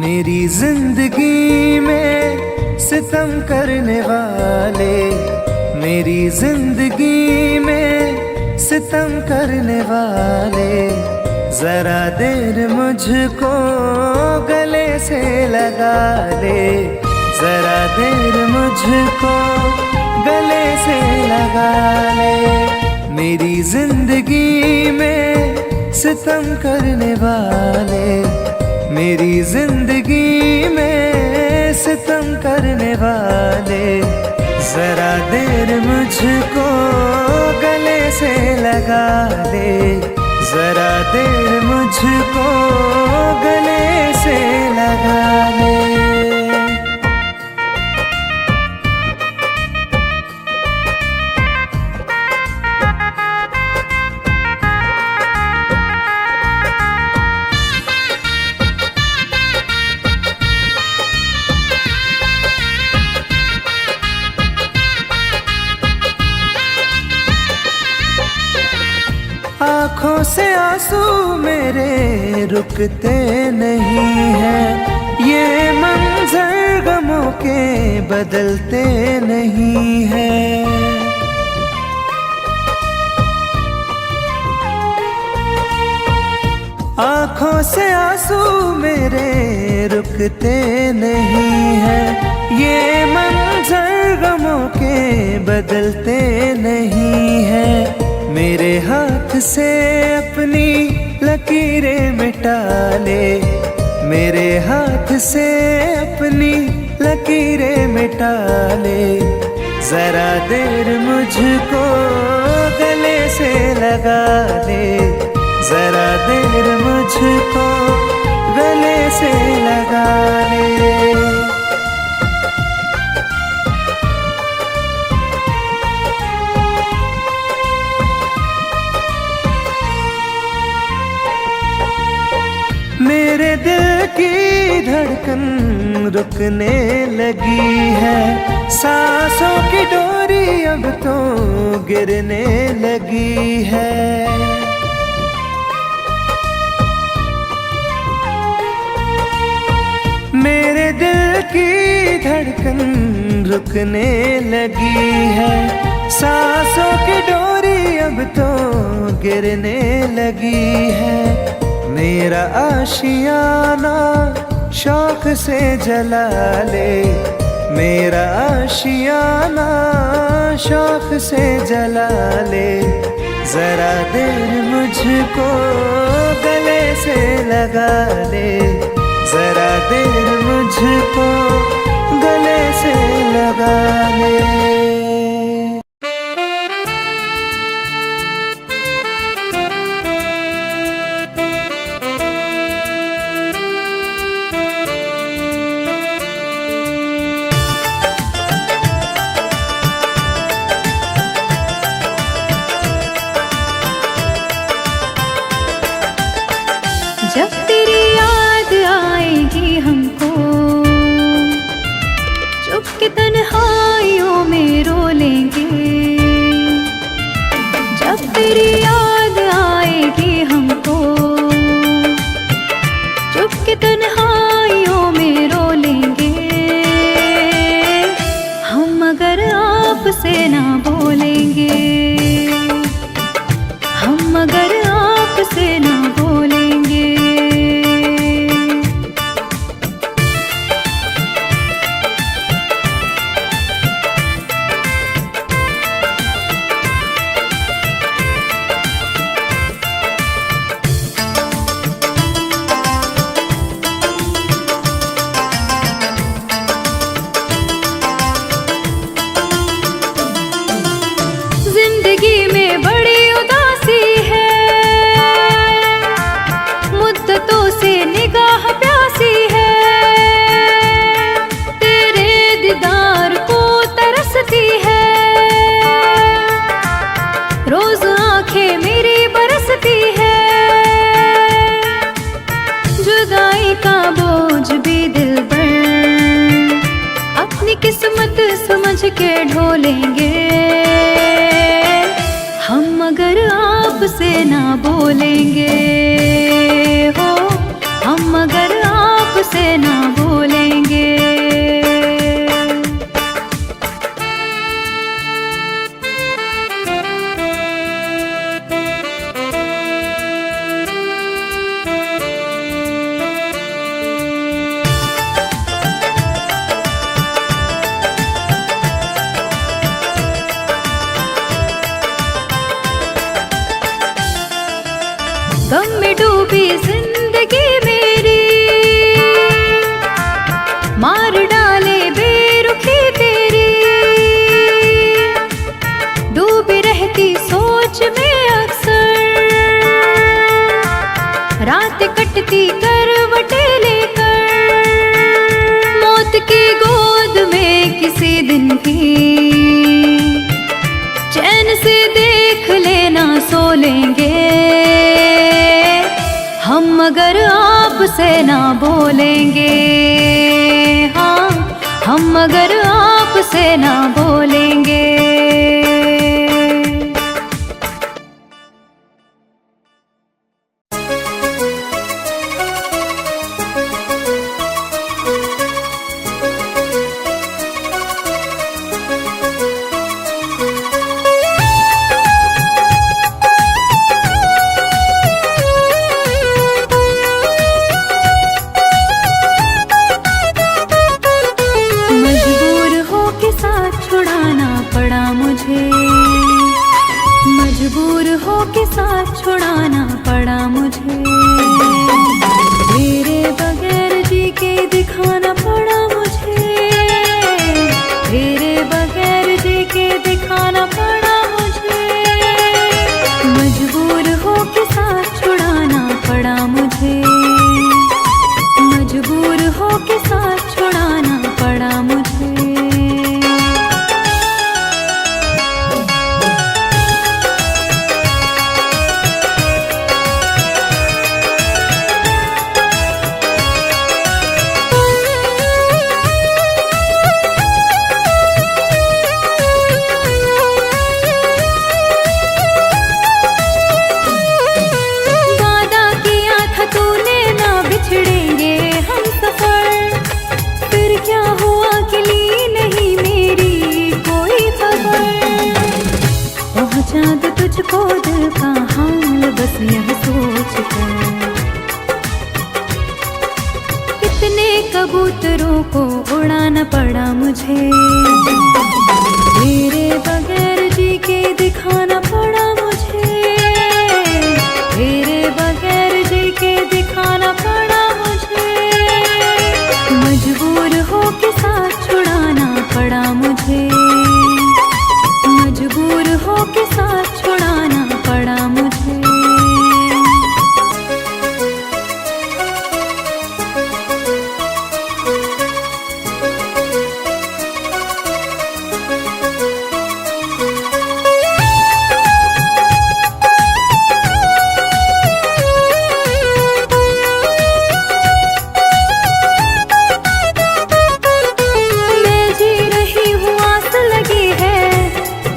मेरी जिंदगी में सितम करने वाले, मेरी जिंदगी में सितम करने वाले, जरा देर मुझको गले से लगा ले, जरा देर मुझको गले से लगा ले। मेरी जिंदगी में सितम करने वाले, मेरी जिंदगी में सितम करने वाले, जरा देर मुझको गले से लगा ले, जरा देर मुझको गले से लगा ले। आँखों से आंसू मेरे रुकते नहीं हैं, ये मंजर गमों के बदलते नहीं हैं। आँखों से आंसू मेरे रुकते नहीं हैं, ये मंजर गमों के बदलते नहीं हैं। मेरे हाथ से अपनी लकीरें मिटा ले, मेरे हाथ से अपनी लकीरें मिटा ले, जरा देर मुझको गले से लगा ले, जरा देर मुझको गले से लगा ले। मेरे दिल की धड़कन रुकने लगी है, सांसों की डोरी अब तो गिरने लगी है। मेरे दिल की धड़कन रुकने लगी है, सांसों की डोरी अब तो गिरने लगी है। मेरा आशियाना शौक से जला ले, मेरा आशियाना शौक से जला ले, जरा देर मुझको गले से लगा ले, जरा देर मुझको गले से लगा ले। जब तेरी याद आएगी हमको, चुप के तन्हाइयों में रो लेंगे। जब तेरी याद आएगी हमको, चुप के तन्हाइयों में रो लेंगे। हम अगर आपसे ना बोलेंगे, हम अगर आपसे ना बोलेंगे। जिंदगी में बड़ी उदासी है, मुद्दतों से निगाह प्यासी है, तेरे दीदार को तरसती है, रोज आंखें मेरी बरसती है। जुदाई का बोझ भी दिल पर अपनी किस्मत समझ के ढोलेंगे। हम अगर आपसे ना बोलेंगे हो, हम अगर आप से ना बोलेंगे। गम में डूबी जिंदगी मेरी, मार डाले बेरुखी तेरी। डूबी रहती सोच में अक्सर, रात कटती करवटे लेकर। मौत की गोद में किसी दिन भी चैन से देख लेना सो लेंगे हम, मगर आपसे ना बोलेंगे। हाँ, हम मगर आपसे ना बोलेंगे। मजबूर हो के साथ छुड़ाना पड़ा मुझे। तेरे बगैर जी के दिखाना पड़ा मुझे। तेरे बगैर जी के दिखाना पड़ा मुझे। मजबूर हो के साथ छुड़ाना पड़ा मुझे। मजबूर हो के साथ छुड़ाना पड़ा मुझे। चाँद तुझको दिल का हाल बस यह सोच कर, कितने कबूतरों को उड़ाना पड़ा मुझे। तेरे बगैर जी के दिखाना पड़ा मुझे। तेरे बगैर जी के दिखाना पड़ा मुझे। मजबूर हो के साथ छुड़ाना पड़ा मुझे। मजबूर हो के साथ छुड़ाना पड़ा मुझे। मैं जी रही हूँ, आस लगी है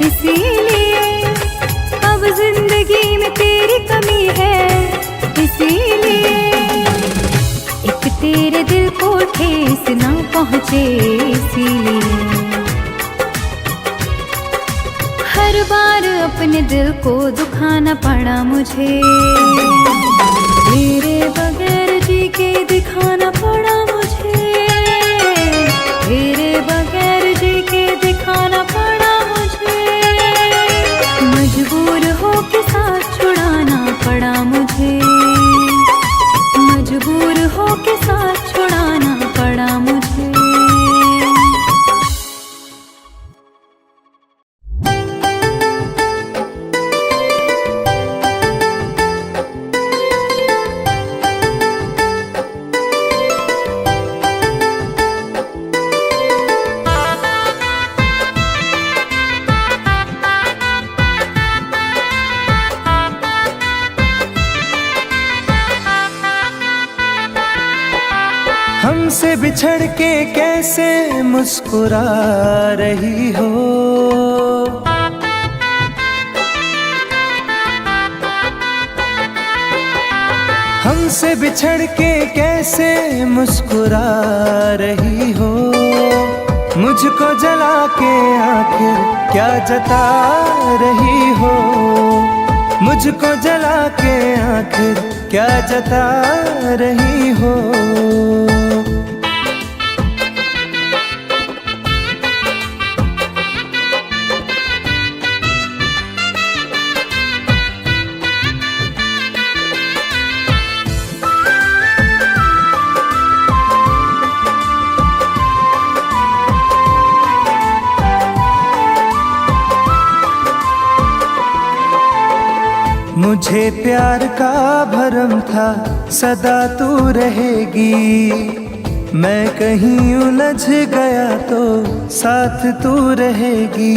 इसीलिए। अब जिंदगी में तेरी कमी है इसीलिए। एक तेरे दिल को ठेस ना पहुँचे इसीलिए। हर बार अपने दिल को दुखाना पड़ा मुझे। तेरे बगैर जी के दिखाना पड़ा मुझे। तेरे बगैर जी के दिखाना पड़ा मुझे। मजबूर हो के साथ छुड़ाना पड़ा मुझे। मजबूर हो के साथ छुड़ाना पड़ा मुझे। हमसे बिछड़ के कैसे मुस्कुरा रही हो। हमसे बिछड़ के कैसे मुस्कुरा रही हो, मुझको जला के आखिर क्या जता रही हो, मुझको जला के आखिर क्या जता रही हो। मुझे प्यार का भरम था सदा तू रहेगी, मैं कहीं उलझ गया तो साथ तू रहेगी।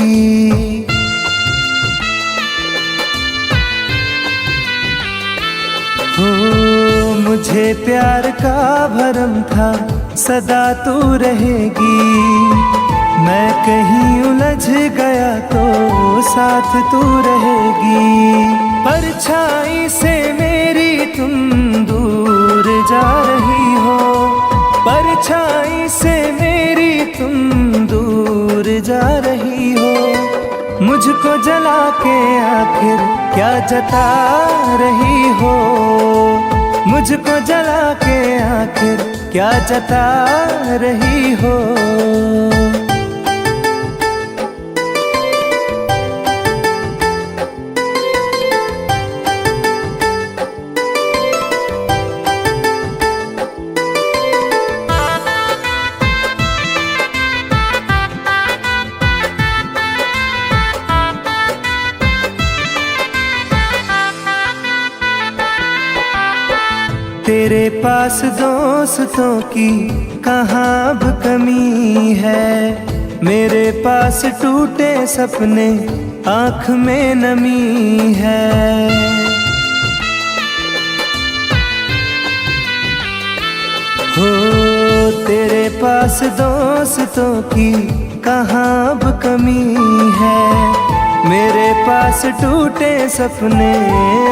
हो मुझे प्यार का भरम था सदा तू रहेगी, मैं कहीं उलझ गया तो साथ तू रहेगी। परछाई से मेरी तुम दूर जा रही हो, परछाई से मेरी तुम दूर जा रही हो, मुझको जला के आखिर क्या जता रही हो, मुझको जला के आखिर क्या जता रही हो। तेरे पास दोस्तों की कहाँ अब कमी है, मेरे पास टूटे सपने आँख में नमी है। हो तेरे पास दोस्तों की कहाँ अब कमी है, मेरे पास टूटे सपने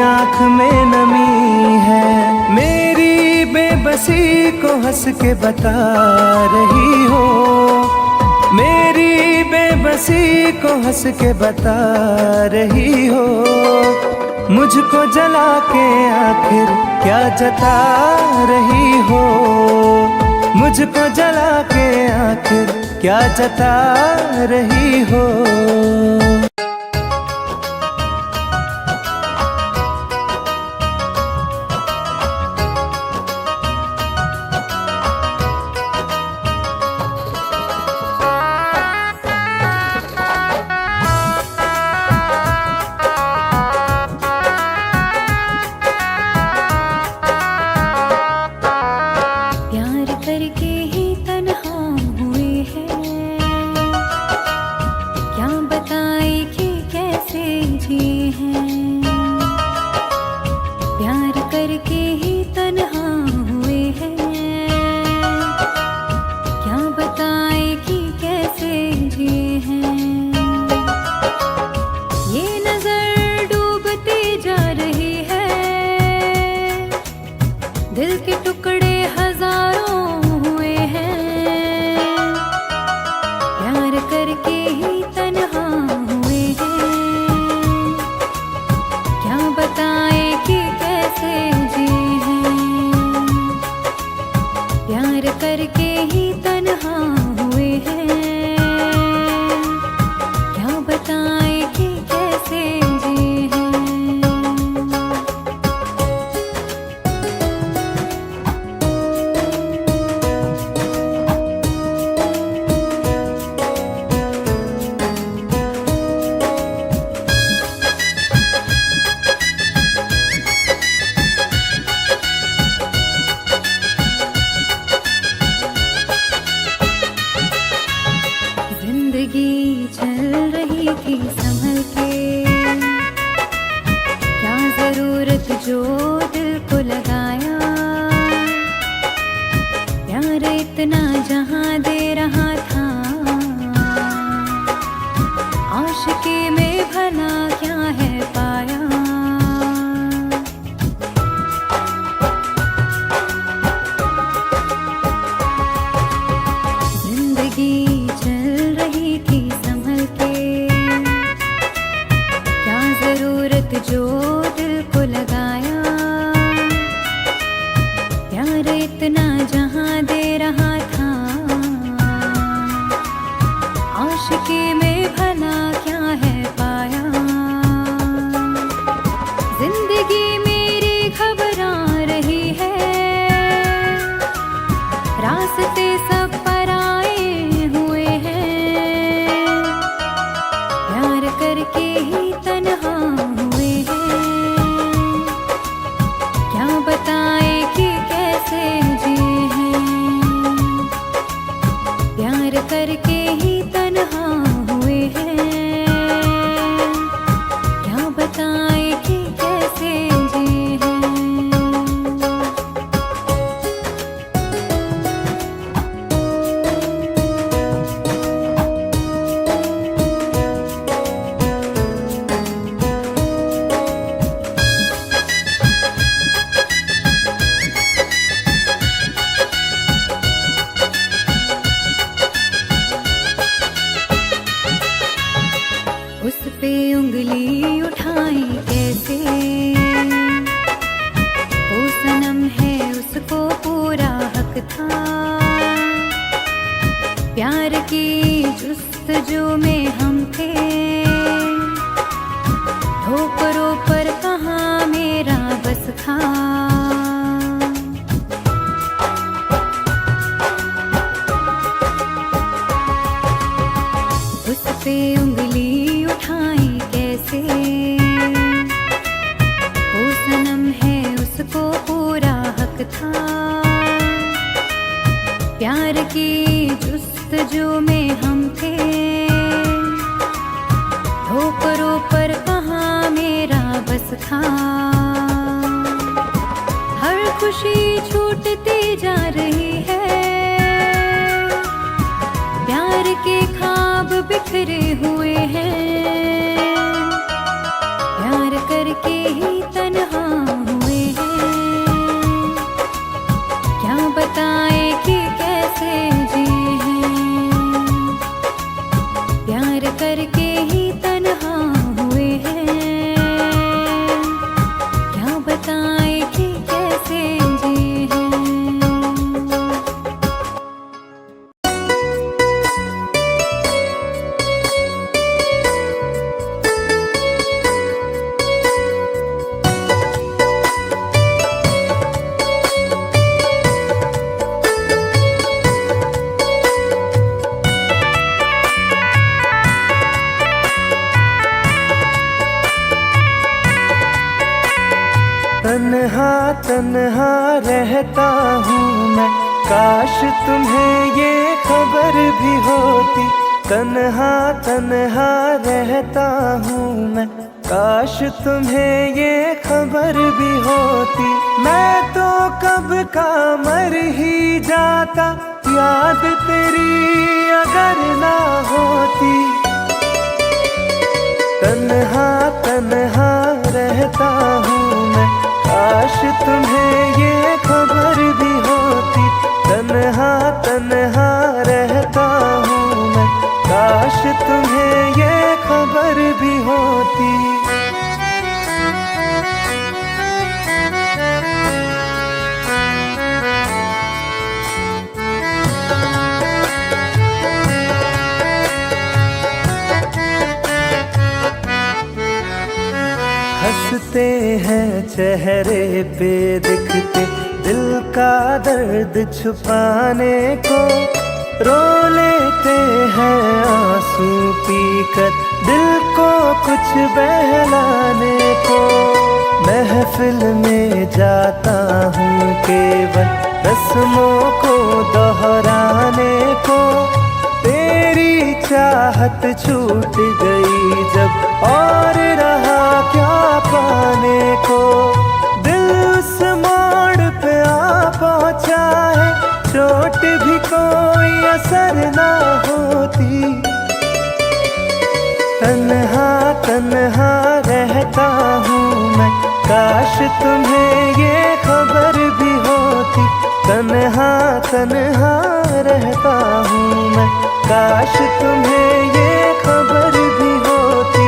आँख में नमी है। मेरी बेबसी को हंस के बता रही हो, मेरी बेबसी को हंस के बता रही हो, मुझको जला के आखिर क्या जता रही हो, मुझको जला के आखिर क्या जता रही हो। करके ही तन्हा हुए हैं, क्या बताए कि कैसे जिए हैं। प्यार करके ही तन्हा हुए हैं, क्या बताए कि कैसे जिए हैं। ये नजर डूबती जा रही है, दिल के टुकड़े हजारों करके ही तन्हा हुए हैं, क्या बताए कि कैसे जिए हैं। प्यार करके ही तन्हा हुए हैं, क्या बताए कि कैसे जिए हैं। जिंदगी चल रही थी संभल के, क्या जरूरत जो दिल को लगाया। प्यार इतना जहां दे रहा था, आशिकी में भला क्या है पाया। रास्ते सब पराए हुए हैं, प्यार करके ही तन्हा हुए हैं। क्या बताए कि कैसे जिए हैं, प्यार करके ही तन्हा हुए हैं। क्या बताए कि कैसे जिए हैं। उस पे उंगली उठाई कैसे, वो सनम है उसको पूरा हक था। प्यार की जुस्तजू में हम थे, ठोकरों पर कहाँ मेरा बस था। उस पे उंगली उठाई कैसे, वो सनम है उसको पूरा हक था। प्यार की जुस्तजू में हम थे, ठोकरों पर कहाँ मेरा बस था। हर खुशी छूटती जा रही है, प्यार के ख्वाब बिखरे हुए हैं। प्यार करके ही तन्हा हुए हैं, क्या बताए कि कैसे जिए हैं। प्यार करके ही तन्हा हुए हैं, क्या बताए कि कैसे जिए हैं। तन्हा तन्हा रहता हूँ मैं, काश तुम्हें ये खबर भी होती। तन्हा तन्हा रहता हूँ मैं, काश तुम्हें ये खबर भी होती। मैं तो कब का मर ही जाता, याद तेरी अगर ना होती। तन्हा तन्हा रहता हूँ मैं, काश तुम्हें ये खबर भी होती। तन्हा तन्हा रहता हूँ मैं, काश तुम्हें ये खबर भी होती। हंसते हैं चेहरे पे दिखते, दिल का दर्द छुपाने को। रो लेते हैं आंसू पीकर, दिल को कुछ बहलाने को। महफिल में जाता हूँ केवल रस्मों को दोहराने को। तेरी चाहत छूट गई जब, और रहा क्या पाने को। दिल उस मोड़ पे आ पहुँचा है, चोट भी कोई असर ना होती। तन्हा तन्हा रहता हूँ मैं, काश तुम्हें ये खबर भी होती। तन्हा तन्हा रहता हूँ मैं, काश तुम्हें ये खबर भी होती।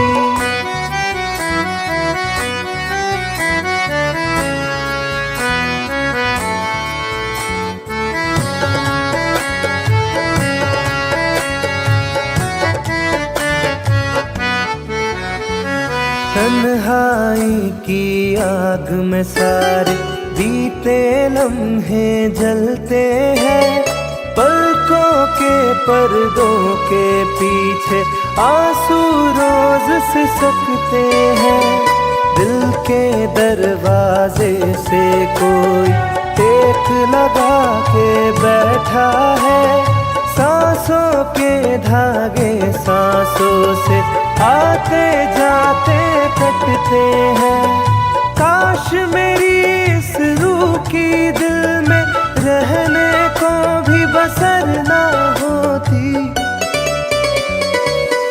तन्हाई की आग में सारे बीते लम्हे जलते हैं। पर्दों के पीछे आंसू रोज सिसकते हैं। दिल के दरवाजे से कोई टेक लगा के बैठा है। सांसों के धागे सांसों से आते जाते कटते हैं। काश मेरी इस रूह की दिल में रहने को भी बसर ना होती।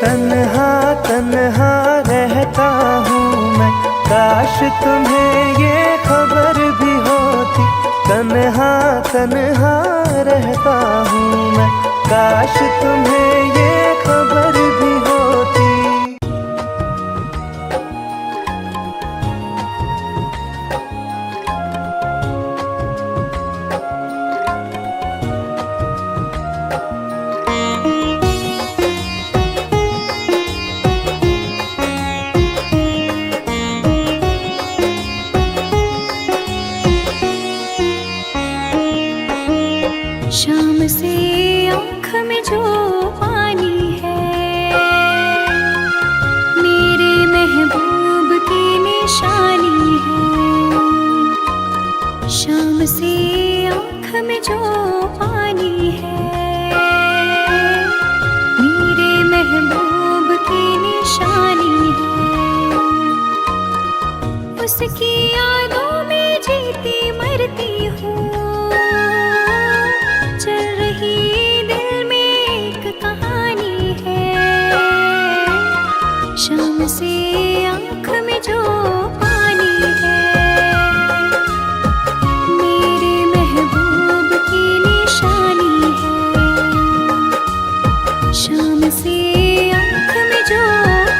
तन्हा तन्हा रहता हूँ मैं, काश तुम्हें ये खबर भी होती। तन्हा तन्हा रहता हूँ मैं, काश तुम्हें ये खबर भी होती। शाम से आँख में जो पानी है, मेरे महबूब की निशानी है। शाम से आँख में जो पानी है, मेरे महबूब की निशानी है। उसकी यादों में जीती मरती हूँ। चल रही दिल में एक कहानी है। शाम से आँख में जो पानी है, मेरे महबूब की निशानी है। शाम से आँख में जो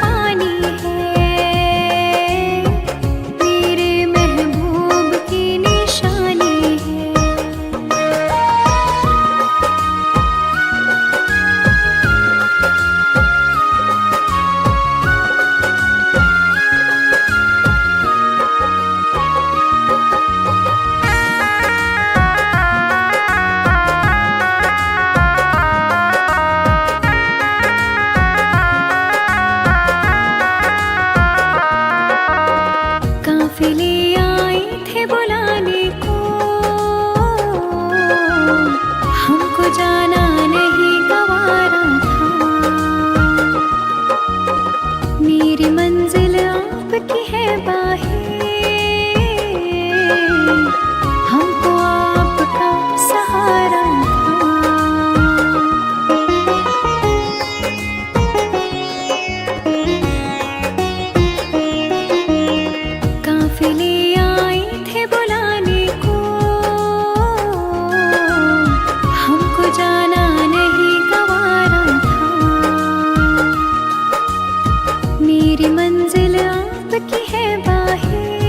पानी है, मेरे महबूब की निशानी है। काफिले आए थे बुलाने को, हमको जाना नहीं गवारा था। मेरी मंजिल आपकी है बाहें, हमको आपका सहारा था। काफिले आए थे बुलाने को, हमको जाना नहीं गवारा था। मेरी मंजिल आपकी है बाहें,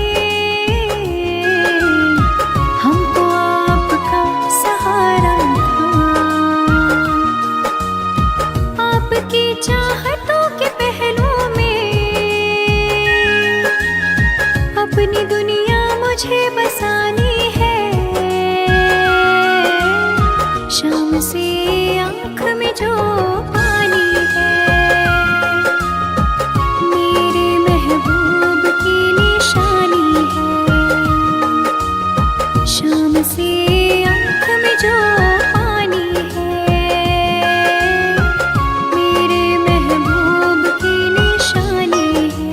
हमको आपका सहारा था। आपकी चाहतों के पहलू में अपनी दुनिया मुझे बसानी है। शाम से आँख में जो पानी है, मेरे महबूब की निशानी है। शाम से आँख में जो पानी है, मेरे महबूब की निशानी है।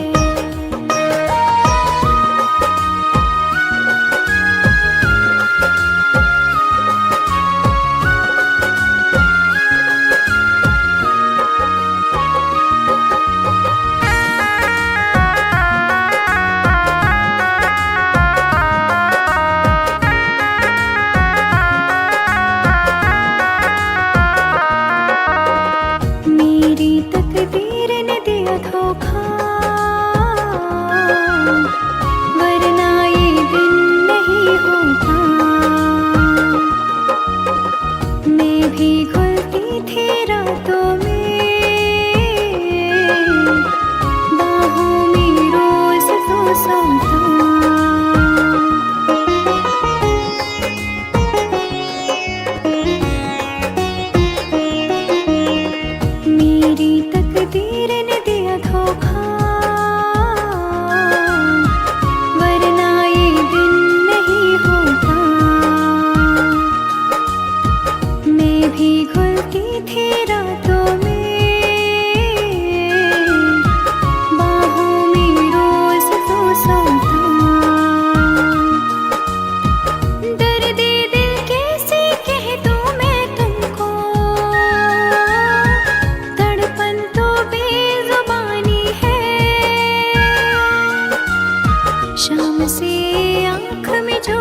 मेरी तकदीर ने दिया धोखा, वरना ये दिन नहीं होता। मैं भी घुलती थी रातों में, बाहों में रोज तो सोता। भी घुलती थी रातों में, बाहों में रोज तो सोता। दर्द दिल कैसे कह दूं मैं तुमको, तड़पन तो बेजुबानी है। शाम से आँख में जो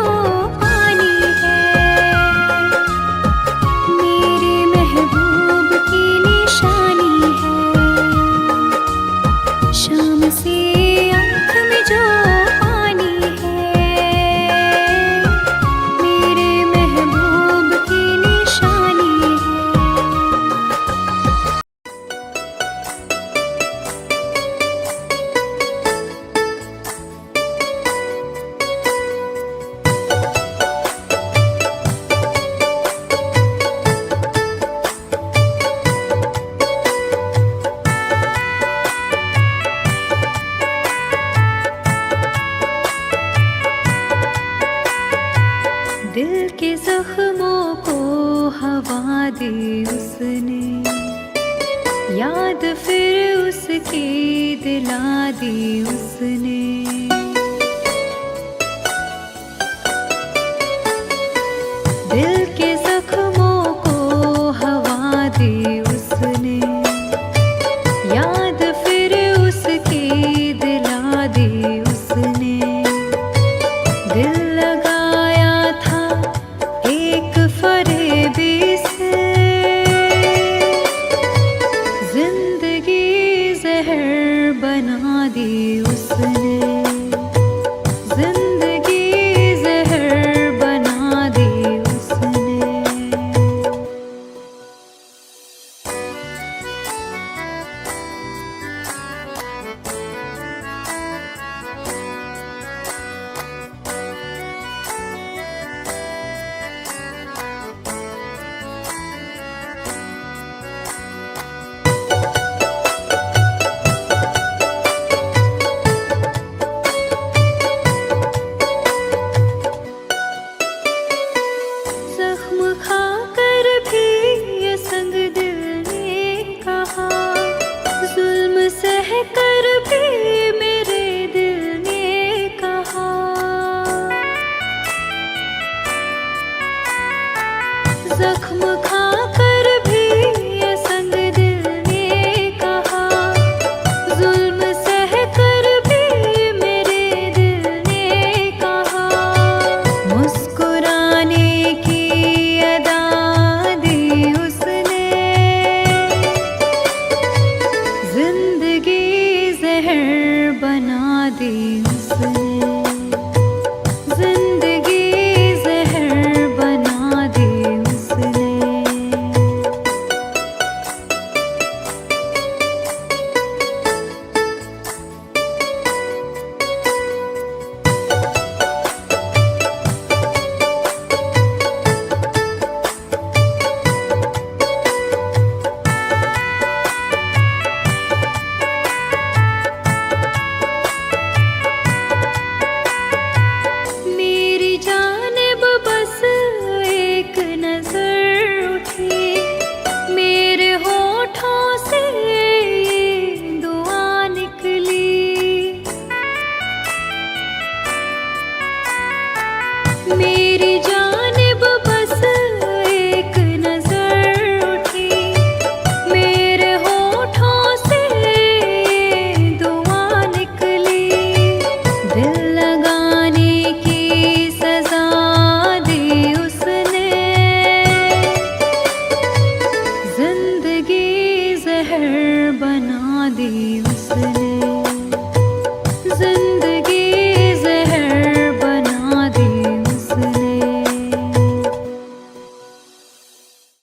पानी है, मेरे महबूब की निशानी है। शाम से आँख में जो पानी है, मेरे महबूब की निशानी है। दिल के जख्मों को हवा दी उसने, याद फिर उसकी दिला दी उसने।